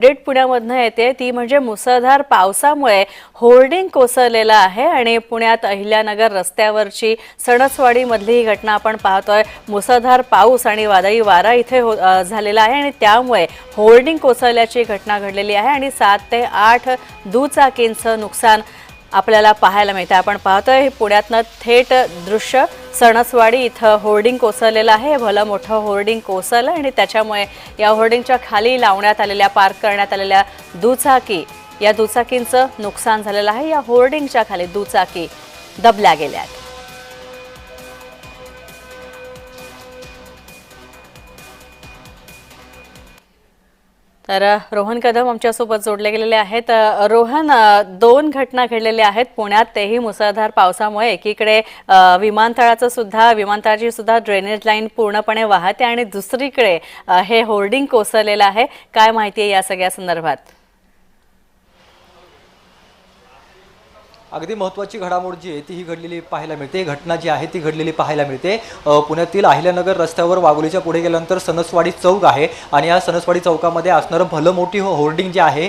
Update पुण्यामधनं येते ती म्हणजे मुसळधार पावसामुळे होर्डिंग कोसळलेलं आहे आणि पुण्यात अहिल्यानगर रस्त्यावरची सणसवाडी मधली ही घटना आपण पाहतोय। मुसळधार पाऊस आणि वादळी वारा इथे झालेला आहे आणि त्यामुळे होर्डिंग कोसळल्याची घटना घडलेली आहे आणि 7 ते 8 दुचाकींचं नुकसान आपल्याला पाहायला मिळतं। आपण पाहतोय पुण्यातनं थेट दृश्य सणसवाडी इथं होर्डिंग कोसळलेलं आहे। भलं मोठं होर्डिंग कोसळलं आणि त्याच्यामुळे या होर्डिंगच्या खाली लावण्यात आलेल्या पार्क करण्यात आलेल्या दुचाकींचं नुकसान झालेलं आहे। या होर्डिंगच्या खाली दुचाकी दबल्या गेल्या आहेत। तर रोहन कदम आमच्यासोबत जोडले गेलेले आहेत। रोहन, दोन घटना घडलेल्या आहेत पुण्यात, तेही मुसळधार पावसामुळे। एकीकडे विमानतळाची सुद्धा ड्रेनेज लाईन पूर्णपणे वाहते आणि दुसरीकडे हे होर्डिंग कोसळलेलं आहे। काय माहिती आहे या सगळ्या संदर्भात? अगदी महत्त्वाची घडामोड जी आहे ती ही घडलेली पाहायला मिळते। घटना जी आहे ती घडलेली पाहायला मिळते पुण्यातील अहिल्यानगर रस्त्यावर वाघोलीच्या पुढे गेल्यानंतर सणसवाडी चौक आहे आणि या सणसवाडी चौकामध्ये असणारं भलं मोठी होर्डिंग जी आहे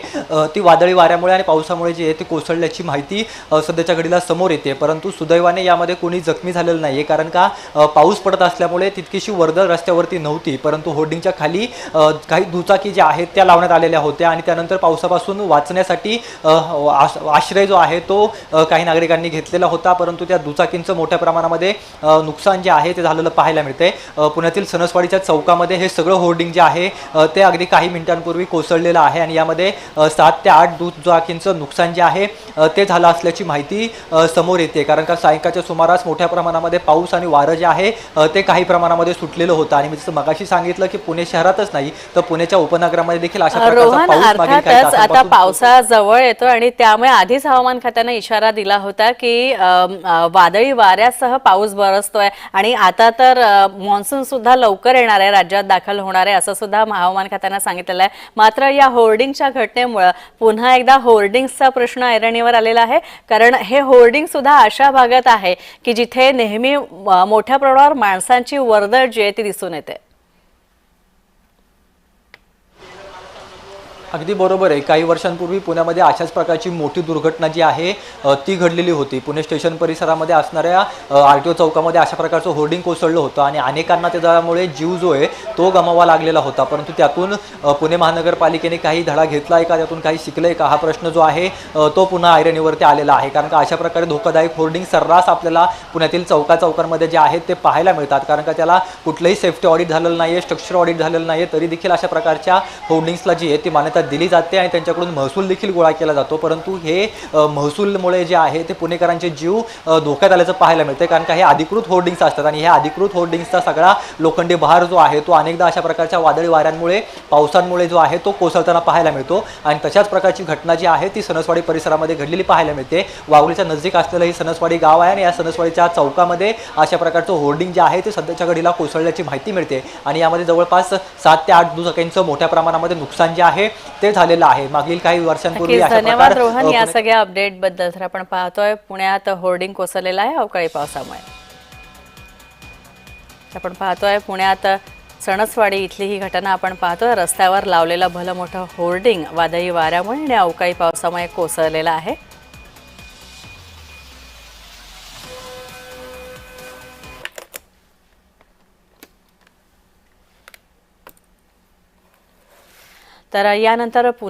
ती वादळी वाऱ्यामुळे आणि पावसामुळे जी आहे ती कोसळल्याची माहिती सध्याच्या घडीला समोर येते। परंतु सुदैवाने यामध्ये कोणी जखमी झालेलं नाही आहे, कारण का पाऊस पडत असल्यामुळे तितकीशी वर्दळ रस्त्यावरती नव्हती। परंतु होर्डिंगच्या खाली काही दुचाकी ज्या आहेत त्या लावण्यात आलेल्या होत्या आणि त्यानंतर पावसापासून वाचण्यासाठी आश्रय जो आहे तो काही नागरिकांनी घेतलेला होता। परंतु त्या दुचाकींचं मोठ्या प्रमाणामध्ये नुकसान जे आहे ते झालेलं पाहायला मिळते। पुण्यातील सणसवाडीच्या चौकामध्ये हे सगळं होर्डिंग जे आहे ते अगदी काही मिनिटांपूर्वी कोसळलेलं आहे आणि यामध्ये 7 ते 8 दुचाकींचं नुकसान जे आहे ते झालं असल्याची माहिती समोर येते। कारण का सायंकाळच्या सुमारास मोठ्या प्रमाणामध्ये पाऊस आणि वारं जे आहे ते काही प्रमाणामध्ये सुटलेलं होतं आणि मी जसं मगाशी सांगितलं की पुणे शहरातच नाही तर पुण्याच्या उपनगरामध्ये देखील अशा प्रकारचा पाऊस मागील काही तासांपासून आता पावसाळा जवळ येतो आणि त्यामुळे आधीच हवामान खात्याने इशारा दिला होता की वादळी वाऱ्यासह पाऊस बरसतोय आणि आता तर मॉन्सून सुद्धा लवकर येणार आहे, राज्यात दाखल होणार आहे असं सुद्धा हवामान खात्याने सांगितलेलं आहे। मात्र या होर्डिंगच्या घटनेमुळे पुन्हा एकदा होर्डिंग्सचा प्रश्न ऐरणीवर आलेला आहे, कारण हे होर्डिंग सुद्धा अशा भागात आहे की जिथे नेहमी मोठ्या प्रमाणावर माणसांची वर्दळ जी आहे ती दिसून येते। अगदी बरोबर आहे। काही वर्षांपूर्वी पुण्यामध्ये अशाच प्रकारची मोठी दुर्घटना जी आहे ती घडलेली होती। पुणे स्टेशन परिसरामध्ये असणाऱ्या आरटीओ चौकामध्ये अशा प्रकारचं होर्डिंग कोसळलं होतं आणि अनेकांना त्यामुळे जीव जो आहे तो गमावा लागलेला होता। परंतु त्यातून पुणे महानगरपालिकेने काही धडा घेतला आहे का, त्यातून काही शिकलंय का, हा प्रश्न जो आहे तो पुन्हा ऐरणीवरती आलेला आहे। कारण का अशा प्रकारे धोकादायक होर्डिंग सर्रास आपल्याला पुण्यातील चौकांमध्ये जे आहेत ते पाहायला मिळतात, कारण का त्याला कुठलंही सेफ्टी ऑडिट झालेलं नाही आहे, स्ट्रक्चर ऑडिट झालेलं नाही आहे, तरी देखील अशा प्रकारच्या होर्डिंग्सला जी आहे ती मान्यता दिली जाते आणि त्यांच्याकडून महसूल देखील गोळा केला जातो। परंतु हे महसूलमुळे जे आहे ते पुणेकरांचे जीव धोक्यात आल्याचं पाहायला मिळते, कारण का हे अधिकृत होर्डिंग्स असतात आणि ह्या अधिकृत होर्डिंग्सचा सगळा लोखंडी भार जो आहे तो अनेकदा अशा प्रकारच्या वादळी वाऱ्यांमुळे पावसांमुळे जो आहे तो कोसळताना पाहायला मिळतो आणि तशाच प्रकारची घटना जी आहे ती सणसवाडी परिसरामध्ये घडलेली पाहायला मिळते। वाघोलीच्या नजीक असलेलं हे सणसवाडी गाव आहे आणि या सणसवाडीच्या चौकामध्ये अशा प्रकारचं होर्डिंग जे आहे ते सध्याच्या घडीला कोसळल्याची माहिती मिळते आणि यामध्ये जवळपास 7 ते 8 दुचाकींचं मोठ्या प्रमाणामध्ये नुकसान जे आहे ते झालेलं आहे। मागील काही वर्षांपूर्वी धन्यवाद रोहन या सगळ्या अपडेट बद्दल। तर आपण पाहतोय पुण्यात होर्डिंग कोसळलेलं आहे अवकाळी पावसामुळे। आपण पाहतोय पुण्यात सणसवाडी इथली ही घटना आपण पाहतोय। रस्त्यावर लावलेलं भलं मोठं होर्डिंग वादळी वाऱ्यामुळे आणि अवकाळी पावसामुळे कोसळलेलं आहे। तर यानंतर